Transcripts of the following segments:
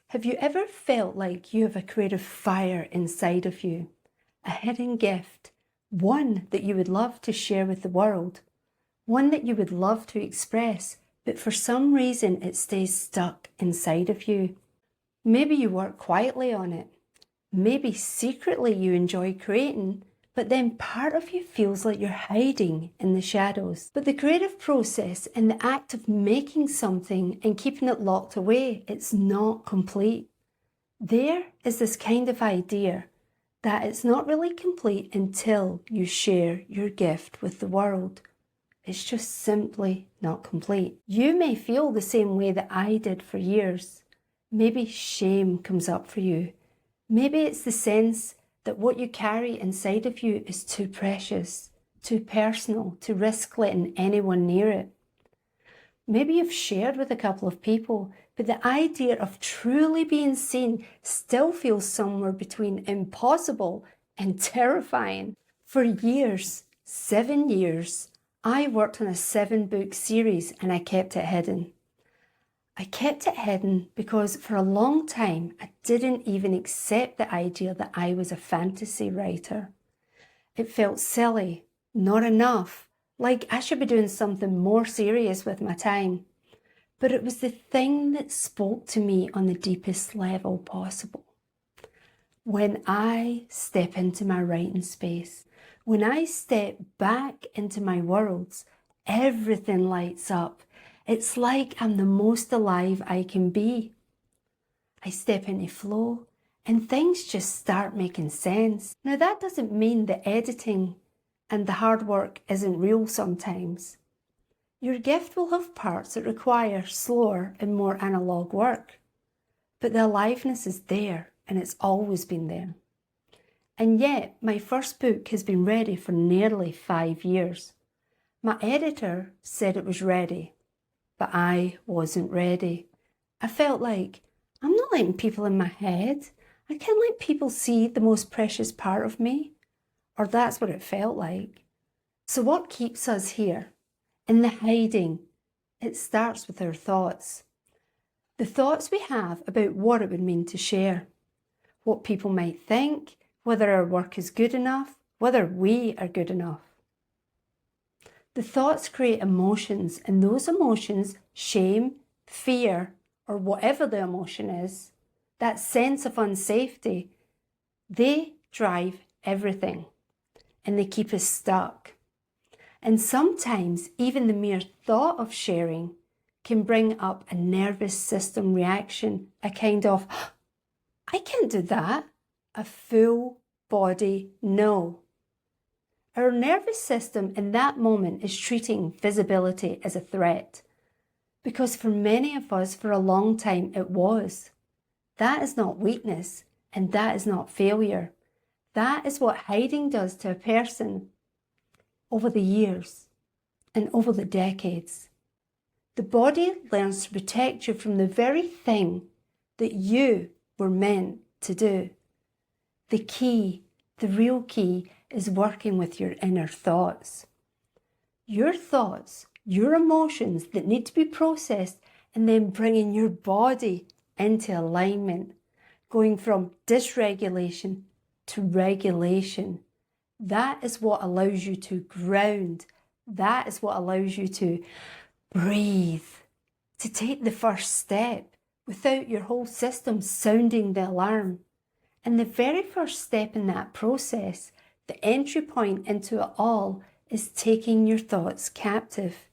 Have you ever felt like you have a creative fire inside of you, a hidden gift, one that you would love to share with the world, one that you would love to express, but for some reason it stays stuck inside of you? Maybe you work quietly on it. Maybe secretly you enjoy creating, but then part of you feels like you're hiding in the shadows. But the creative process and the act of making something and keeping it locked away, it's not complete. There is this kind of idea that it's not really complete until you share your gift with the world. It's just simply not complete. You may feel the same way that I did for years. Maybe shame comes up for you. Maybe it's the sense that what you carry inside of you is too precious, too personal to risk letting anyone near it. Maybe you've shared with a couple of people, but the idea of truly being seen still feels somewhere between impossible and terrifying. For years, 7 years, I worked on a 7-book series and I kept it hidden. I kept it hidden because for a long time I didn't even accept the idea that I was a fantasy writer. It felt silly, not enough, like I should be doing something more serious with my time. But it was the thing that spoke to me on the deepest level possible. When I step into my writing space, when I step back into my worlds, everything lights up. It's like I'm the most alive I can be. I step into flow and things just start making sense. Now that doesn't mean the editing and the hard work isn't real sometimes. Your gift will have parts that require slower and more analog work, but the aliveness is there and it's always been there. And yet my first book has been ready for nearly 5 years. My editor said it was ready. But I wasn't ready. I felt like I'm not letting people in my head. I can't let people see the most precious part of me. Or that's what it felt like. So what keeps us here? In the hiding, it starts with our thoughts. The thoughts we have about what it would mean to share. What people might think, whether our work is good enough, whether we are good enough. The thoughts create emotions, and those emotions, shame, fear, or whatever the emotion is, that sense of unsafety, they drive everything and they keep us stuck. And sometimes even the mere thought of sharing can bring up a nervous system reaction, a kind of, I can't do that, a full body no. Our nervous system in that moment is treating visibility as a threat, because for many of us for a long time it was. That is not weakness, and that is not failure. That is what hiding does to a person over the years and over the decades. The body learns to protect you from the very thing that you were meant to do. The key, the real key, is working with your inner thoughts. Your thoughts, your emotions that need to be processed, and then bringing your body into alignment, going from dysregulation to regulation. That is what allows you to ground. That is what allows you to breathe, to take the first step without your whole system sounding the alarm. And the very first step in that process, the entry point into it all, is taking your thoughts captive,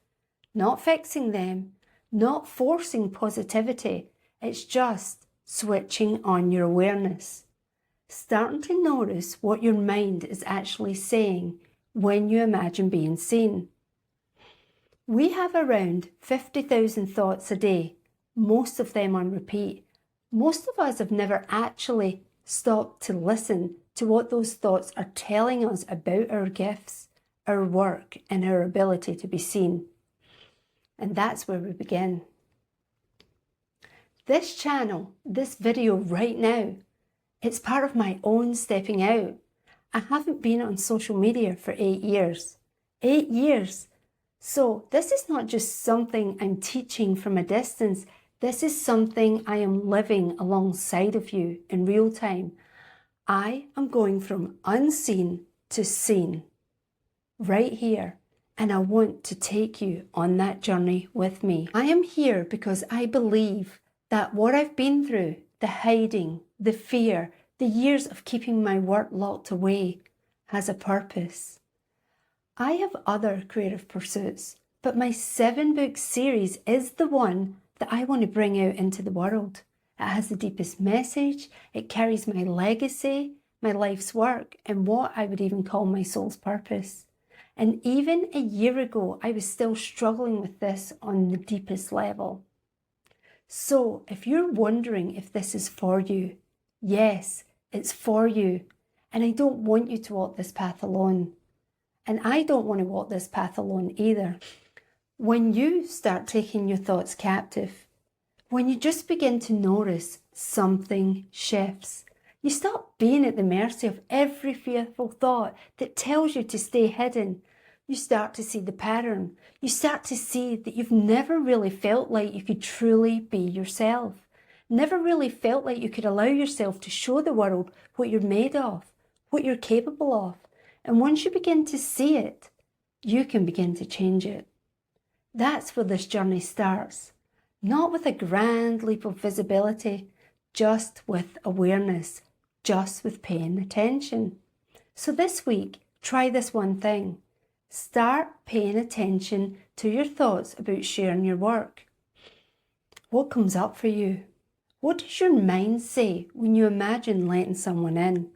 not fixing them, not forcing positivity. It's just switching on your awareness, starting to notice what your mind is actually saying when you imagine being seen. We have around 50,000 thoughts a day, most of them on repeat. Most of us have never actually stopped to listen to what those thoughts are telling us about our gifts, our work, and our ability to be seen. And that's where we begin. This channel, this video right now, it's part of my own stepping out. I haven't been on social media for 8 years. 8 years! So this is not just something I'm teaching from a distance. This is something I am living alongside of you in real time. I am going from unseen to seen right here, and I want to take you on that journey with me. I am here because I believe that what I've been through, the hiding, the fear, the years of keeping my work locked away, has a purpose. I have other creative pursuits, but my 7-book series is the one that I want to bring out into the world. It has the deepest message, it carries my legacy, my life's work, and what I would even call my soul's purpose. And even a year ago, I was still struggling with this on the deepest level. So if you're wondering if this is for you, yes, it's for you. And I don't want you to walk this path alone. And I don't want to walk this path alone either. When you start taking your thoughts captive, when you just begin to notice something shifts, you stop being at the mercy of every fearful thought that tells you to stay hidden. You start to see the pattern. You start to see that you've never really felt like you could truly be yourself. Never really felt like you could allow yourself to show the world what you're made of, what you're capable of. And once you begin to see it, you can begin to change it. That's where this journey starts. Not with a grand leap of visibility, just with awareness, just with paying attention. So this week, try this one thing. Start paying attention to your thoughts about sharing your work. What comes up for you? What does your mind say when you imagine letting someone in?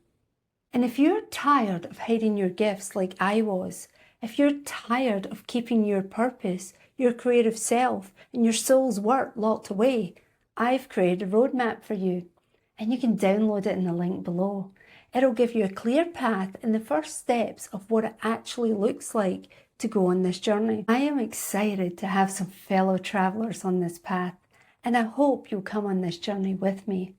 And if you're tired of hiding your gifts like I was, if you're tired of keeping your purpose, your creative self, and your soul's work locked away, I've created a roadmap for you. And you can download it in the link below. It'll give you a clear path and the first steps of what it actually looks like to go on this journey. I am excited to have some fellow travelers on this path, and I hope you'll come on this journey with me.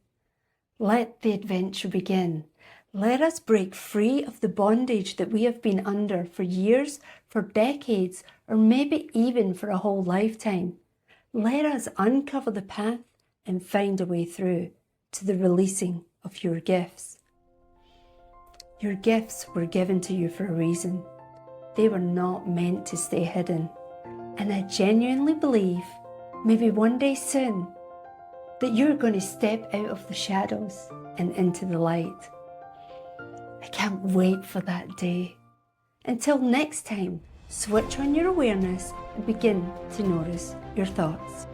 Let the adventure begin. Let us break free of the bondage that we have been under for years, for decades, or maybe even for a whole lifetime. Let us uncover the path and find a way through to the releasing of your gifts. Your gifts were given to you for a reason. They were not meant to stay hidden. And I genuinely believe, maybe one day soon, that you're going to step out of the shadows and into the light. I can't wait for that day. Until next time, switch on your awareness and begin to notice your thoughts.